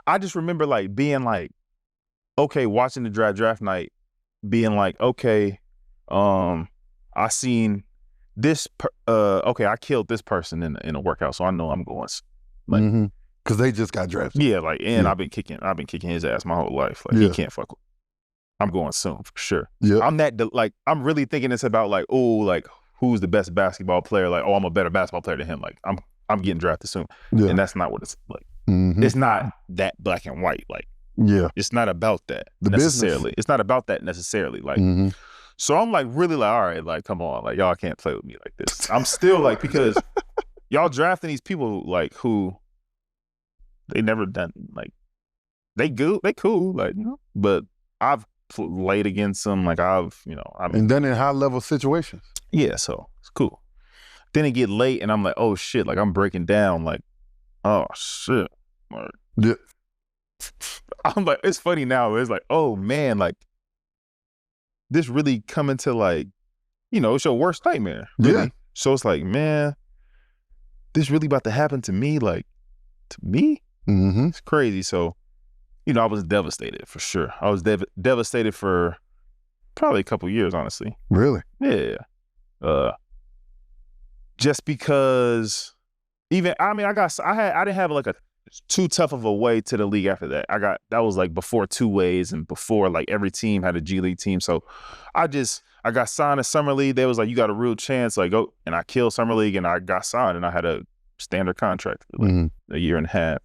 I just remember like being like, okay, watching the draft night, being like, okay, I seen this. Okay, I killed this person in a workout, so I know I'm going. Like, because they just got drafted. Yeah, like, and I've been kicking his ass my whole life. Like, he can't fuck with. I'm going soon for sure. Yeah, I'm really thinking it's about like, oh, like who's the best basketball player? Like, oh, I'm a better basketball player than him. Like, I'm getting drafted soon, and that's not what it's like. It's not that black and white. Like, it's not about that necessarily. It's not about that necessarily. Like, so I'm like really like, all right, like, come on, like y'all can't play with me like this. I'm still like, because y'all drafting these people like who they never done, like they cool, like, you know, but I've played against them, like and done in high level situations. Yeah, so it's cool. Then it get late and I'm like, oh shit, like I'm breaking down, like, oh shit. Like, yeah. I'm like, it's funny now. It's like, oh man, like this really coming to like, you know, it's your worst nightmare. Really. Yeah. So it's like, man, this really about to happen to me, like to me? It's crazy. So, you know, I was devastated for sure. I was devastated for probably a couple years, honestly. Really? Yeah. Just because I didn't have like a too tough of a way to the league after that. That was like before two ways and before like every team had a G League team. So I got signed to Summer League. They was like, you got a real chance, like, go. And I killed Summer League and I got signed and I had a standard contract for like a year and a half.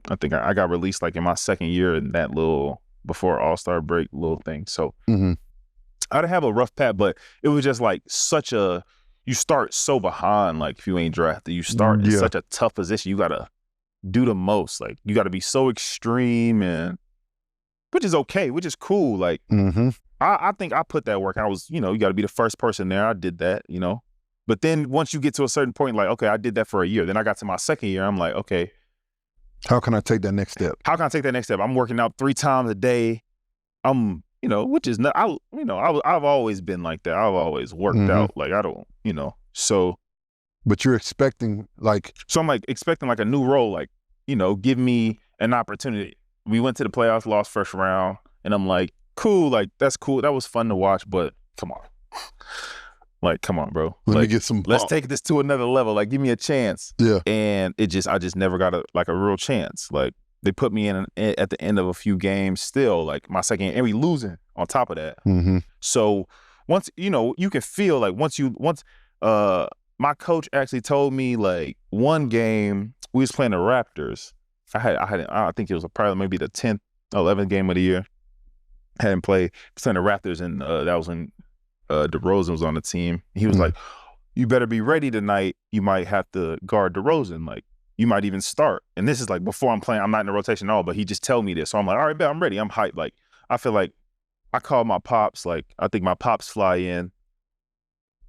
I think I got released like in my second year in that little before All-Star break little thing. So I didn't have a rough patch, but it was just like you start so behind, like if you ain't drafted, you start in such a tough position. You gotta do the most. Like you gotta be so extreme, and which is okay, which is cool. Like I think I put that work. I was, you know, you gotta be the first person there. I did that, you know. But then once you get to a certain point, like, okay, I did that for a year. Then I got to my second year. I'm like, okay, how can I take that next step? I'm working out 3 times a day. You know, which is not, I've always been like that. I've always worked out. Like I don't, you know, so. But you're expecting like. So I'm like expecting like a new role, like, you know, give me an opportunity. We went to the playoffs, lost first round, and I'm like, cool, like that's cool. That was fun to watch, but come on. Like, come on, bro. Let me get some. Let's take this to another level. Like, give me a chance. Yeah. And I just never got a real chance. Like, they put me in at the end of a few games still, like my second, and we losing on top of that. So once, you know, you can feel like once my coach actually told me like one game we was playing the Raptors. I think it was probably maybe the 10th, 11th game of the year. I hadn't played playing the Raptors, and that was when DeRozan was on the team. He was like, you better be ready tonight. You might have to guard DeRozan. Like, you might even start. And this is like before I'm playing. I'm not in the rotation at all, but he just tell me this. So I'm like, all right, bet, I'm ready. I'm hyped. Like, I feel like I called my pops. Like, I think my pops fly in.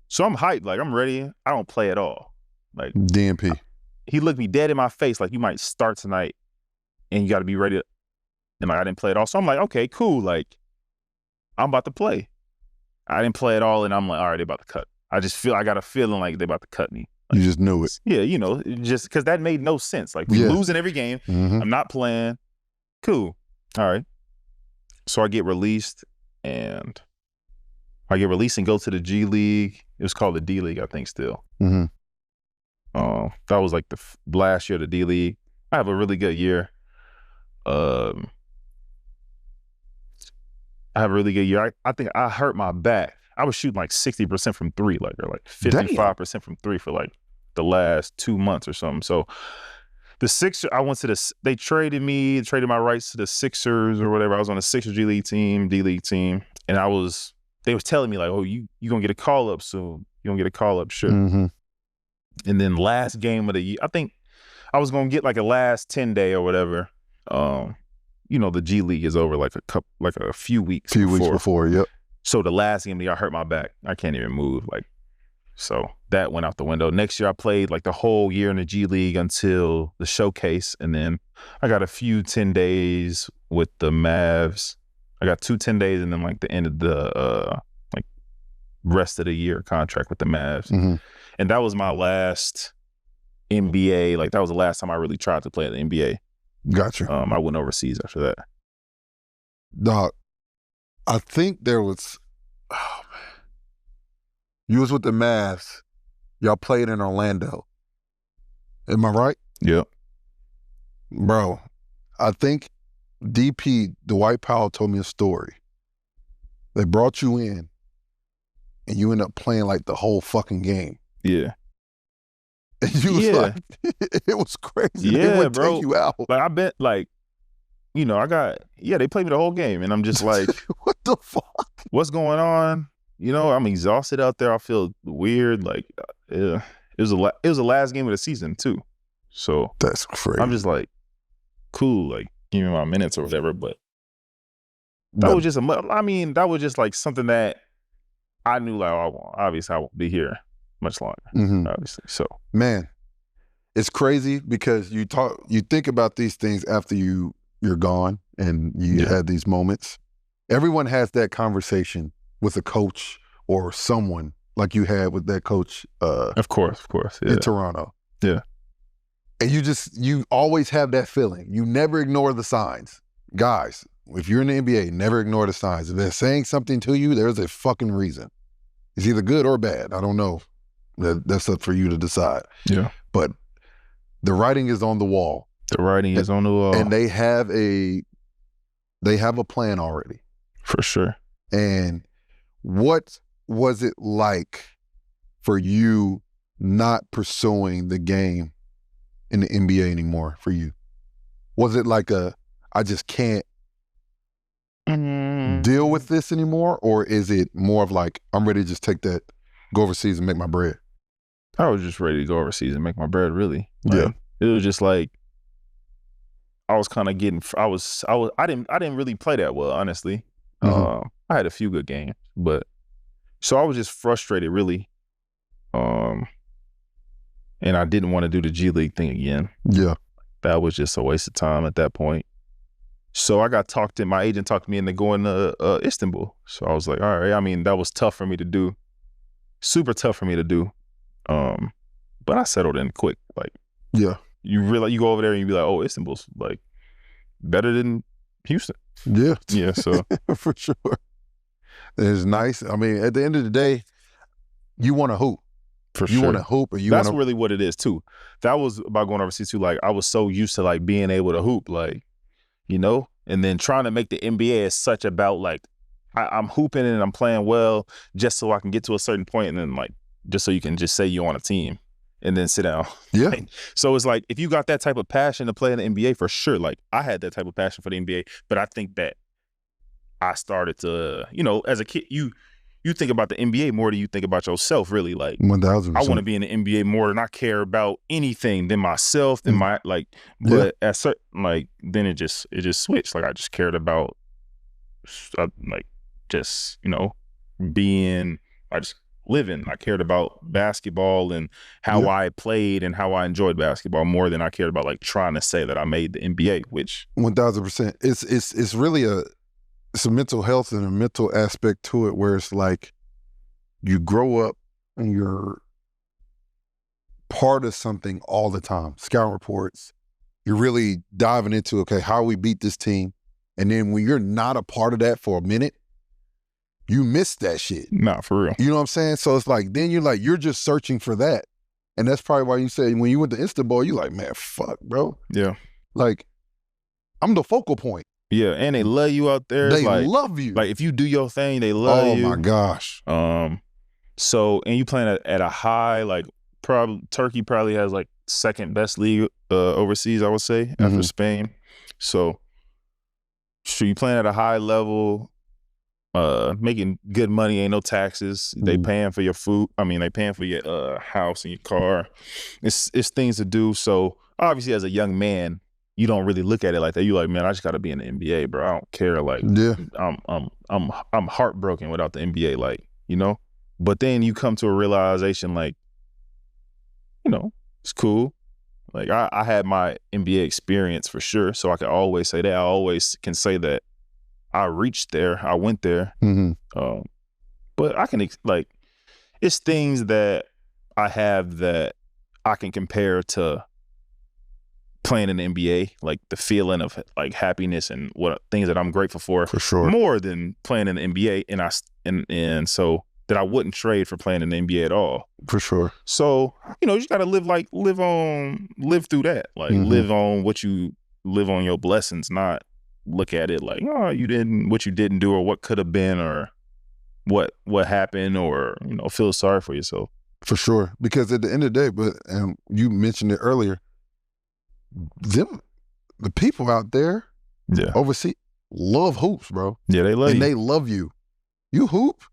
So I'm hyped. Like, I'm ready. I don't play at all. Like, DNP. He looked me dead in my face. Like, you might start tonight and you got to be ready. And like, I didn't play at all. So I'm like, okay, cool. Like, I'm about to play. I didn't play at all. And I'm like, all right, they're about to cut. I got a feeling like they're about to cut me. Like, you just knew it. Yeah, you know, just because that made no sense. Like, we losing every game. I'm not playing. Cool. All right. So I get released and go to the G League. It was called the D League, I think, still. That was like the last year of the D League. I have a really good year. I have a really good year. I think I hurt my back. I was shooting like 60% from 3, like, or like 55% from 3 for like the last 2 months or something. So the Sixers, they traded my rights to the Sixers or whatever. I was on the Sixers G League team, D League team, and they was telling me like, oh, you gonna get a call up soon. You gonna get a call up, sure. And then last game of the year, I think I was gonna get like a last 10 day or whatever. You know, the G League is over like a few weeks before, yep. So the last game of the year, I hurt my back. I can't even move. Like, so that went out the window. Next year, I played like the whole year in the G League until the showcase. And then I got a few 10 days with the Mavs. I got 2 10 days and then like the end of the like rest of the year contract with the Mavs. And that was my last NBA. Like, that was the last time I really tried to play at the NBA. Gotcha. I went overseas after that. Dog, I think there was, oh man, you was with the Mavs. Y'all played in Orlando. Am I right? Yep. Bro, I think DP, Dwight Powell, told me a story. They brought you in and you end up playing like the whole fucking game. Yeah. And you was like, it was crazy. Yeah, they would bro. take you out. Like, I bet, like, you know, they played me the whole game. And I'm just like, what the fuck? What's going on? You know, I'm exhausted out there. I feel weird. Like, it was the last game of the season, too. So that's crazy. I'm just like, cool, like, give me my minutes or whatever. But that was just that was just like something that I knew, like, obviously I won't be here much longer, obviously. So, man, it's crazy because you think about these things after you're gone and you had these moments. Everyone has that conversation with a coach or someone like you had with that coach. Of course, in Toronto. Yeah. And you always have that feeling. You never ignore the signs. Guys, if you're in the NBA, never ignore the signs. If they're saying something to you, there's a fucking reason. It's either good or bad. I don't know. That's up for you to decide. Yeah. But the writing is on the wall. The writing is on the wall. And they have a plan already. For sure. And what was it like for you not pursuing the game in the NBA anymore for you? Was it like I just can't deal with this anymore? Or is it more of like, I'm ready to just go overseas and make my bread? I was just ready to go overseas and make my bread, really. Like, it was just like, I was kind of getting, I didn't really play that well, honestly. I had a few good games, but so I was just frustrated, really. And I didn't want to do the G League thing again. Yeah. That was just a waste of time at that point. So my agent talked me into going to Istanbul. So I was like, all right. I mean, that was tough for me to do. Super tough for me to do. But I settled in quick. Like, yeah. You go over there and you be like, oh, Istanbul's like better than Houston. Yeah. Yeah, so. For sure. It's nice. I mean, at the end of the day, you want to hoop. For sure. You want to hoop, or That's really what it is, too. That was about going overseas, too. Like, I was so used to, like, being able to hoop, like, you know? And then trying to make the NBA is such about, like, I'm hooping and I'm playing well just so I can get to a certain point and then, like, just so you can just say you're on a team and then sit down. Yeah. Like, so it's like, if you got that type of passion to play in the NBA, for sure. Like, I had that type of passion for the NBA, but I think that I started to, you know, as a kid, you think about the NBA more than you think about yourself, really. Like, 1000%. I want to be in the NBA more than I care about anything than myself, than my, like, but at certain, like, then it just switched. Like, I just cared about, like, just, you know, living. I cared about basketball and how I played and how I enjoyed basketball more than I cared about, like, trying to say that I made the NBA, which 1000%. It's really it's a mental health and a mental aspect to it where it's like you grow up and you're part of something all the time. Scout reports. You're really diving into, okay, how we beat this team. And then when you're not a part of that for a minute, you miss that shit. Nah, for real. You know what I'm saying? So it's like, then you're just searching for that. And that's probably why you say when you went to Istanbul, you're like, man, fuck, bro. Yeah. Like, I'm the focal point. Yeah, and they love you out there. They like, love you. Like, if you do your thing, they love you. Oh, my gosh. So, and you playing at a high, like, Turkey probably has, like, second best league overseas, I would say, after Spain. So you playing at a high level, making good money, ain't no taxes. They paying for your food. I mean, they paying for your house and your car. It's things to do. So obviously, as a young man, you don't really look at it like that. You like, man, I just got to be in the NBA, bro. I don't care. Like, I'm heartbroken without the NBA. Like, you know. But then you come to a realization, like, you know, it's cool. Like, I had my NBA experience for sure, so I can always say that. I always can say that I reached there, I went there. But I can, like, it's things that I have that I can compare to playing in the NBA, like the feeling of like happiness and what things that I'm grateful for sure. more than playing in the NBA. And so that I wouldn't trade for playing in the NBA at all. For sure. So, you just got to live through that. Like live on your blessings, not look at it like, oh, what you didn't do or what could have been or what happened or, feel sorry for yourself. For sure. Because at the end of the day, and you mentioned it earlier, the people out there overseas love hoops, bro. Yeah, they love you. And they love you. You hoop,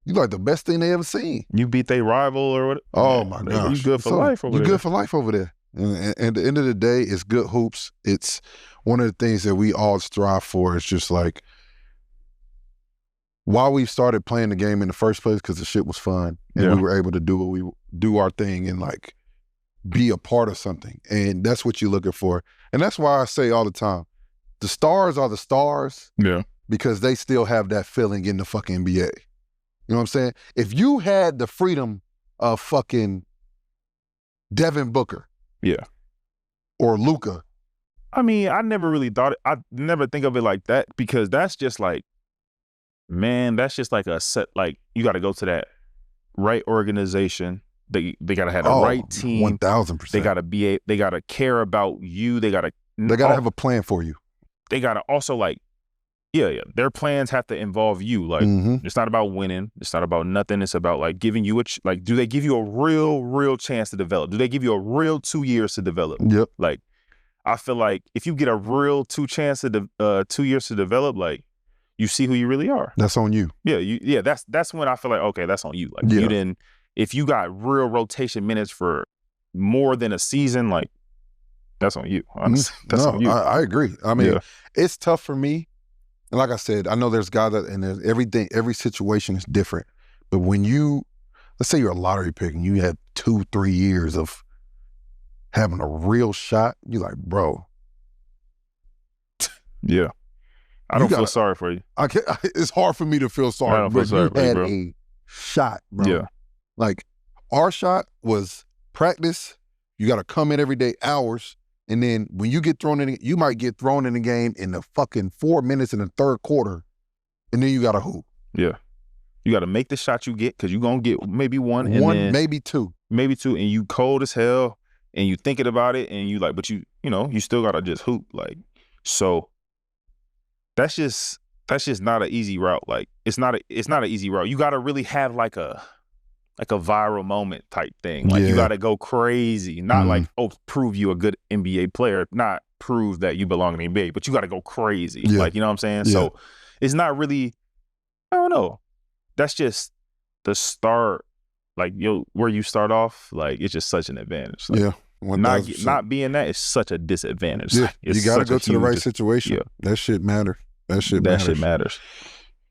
you like the best thing they ever seen. You beat their rival or what? Oh, my gosh. You good for life over there. You good for life over there. And at the end of the day, it's good hoops. It's one of the things that we all strive for. It's just like, why we started playing the game in the first place, because the shit was fun. And we were able to do our thing and like be a part of something. And that's what you're looking for. And that's why I say all the time, the stars are the stars. Yeah. Because they still have that feeling in the fucking NBA. You know what I'm saying? If you had the freedom of fucking Devin Booker. Yeah. Or Luka. I mean, I never really thought I never think of it like that, because that's just like, man, that's just like a set, like you got to go to that right organization. They got to have the right team. 1,000%. They got to care about you. They got to have a plan for you. They got to also like, their plans have to involve you. Like, It's not about winning. It's not about nothing. It's about like giving you do they give you a real chance to develop? Do they give you a real 2 years to develop? Yep. Like, I feel like if you get a real 2 years to develop, like, you see who you really are. That's on you. Yeah. That's when I feel like, okay, that's on you. Like, if you got real rotation minutes for more than a season, like, that's on you. Honestly, that's on you. I agree. I mean, it's tough for me. And like I said, I know there's guys and there's every situation is different. But when let's say you're a lottery pick and you have 2-3 years of having a real shot, you're like, bro. Yeah. I don't feel sorry for you. It's hard for me to feel sorry. I don't feel sorry for you, bro. You had a shot, bro. Yeah. Like, our shot was practice. You got to come in every day, hours. And then when you get thrown in, you might get thrown in the game in the fucking 4 minutes in the third quarter, and then you got to hoop. Yeah. You got to make the shot you get, because you're going to get maybe one, maybe two. Maybe two, and you cold as hell, and you thinking about it, and you like, but you still got to just hoop. Like, so that's just not an easy route. Like, it's not an easy route. You got to really have like a viral moment type thing. Like, you got to go crazy. Not like, prove you a good NBA player. Not prove that you belong in the NBA, but you got to go crazy. Yeah. Like, you know what I'm saying? Yeah. So it's not really, I don't know. That's just the start. Like, where you start off, like, it's just such an advantage. Like, yeah. 1,000%. Not being that is such a disadvantage. Yeah. You got to go to the right situation. Yeah. That shit matters. That shit matters.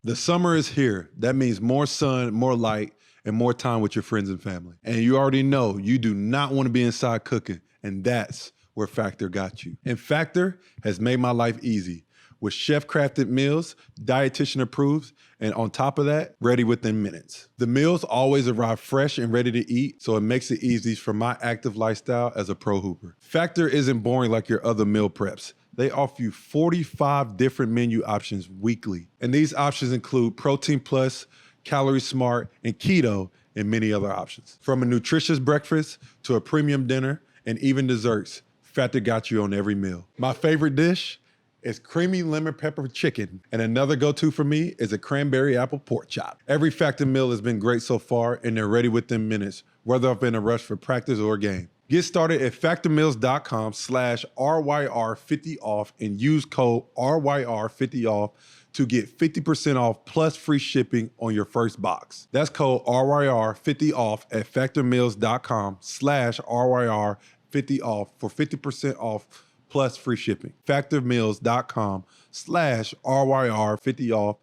The summer is here. That means more sun, more light, and more time with your friends and family. And you already know you do not want to be inside cooking, and that's where Factor got you. And Factor has made my life easy with chef-crafted meals, dietitian approved, and on top of that, ready within minutes. The meals always arrive fresh and ready to eat, so it makes it easy for my active lifestyle as a pro hooper. Factor isn't boring like your other meal preps. They offer you 45 different menu options weekly. And these options include Protein Plus, Calorie Smart, and Keto, and many other options. From a nutritious breakfast to a premium dinner and even desserts, Factor got you on every meal. My favorite dish is creamy lemon pepper chicken, and another go-to for me is a cranberry apple pork chop. Every Factor meal has been great so far, and they're ready within minutes, whether I've been in a rush for practice or a game. Get started at factormeals.com/RYR50off and use code RYR50off to get 50% off plus free shipping on your first box. That's code RYR50off at factormeals.com/RYR50off for 50% off plus free shipping. Factormeals.com/RYR50off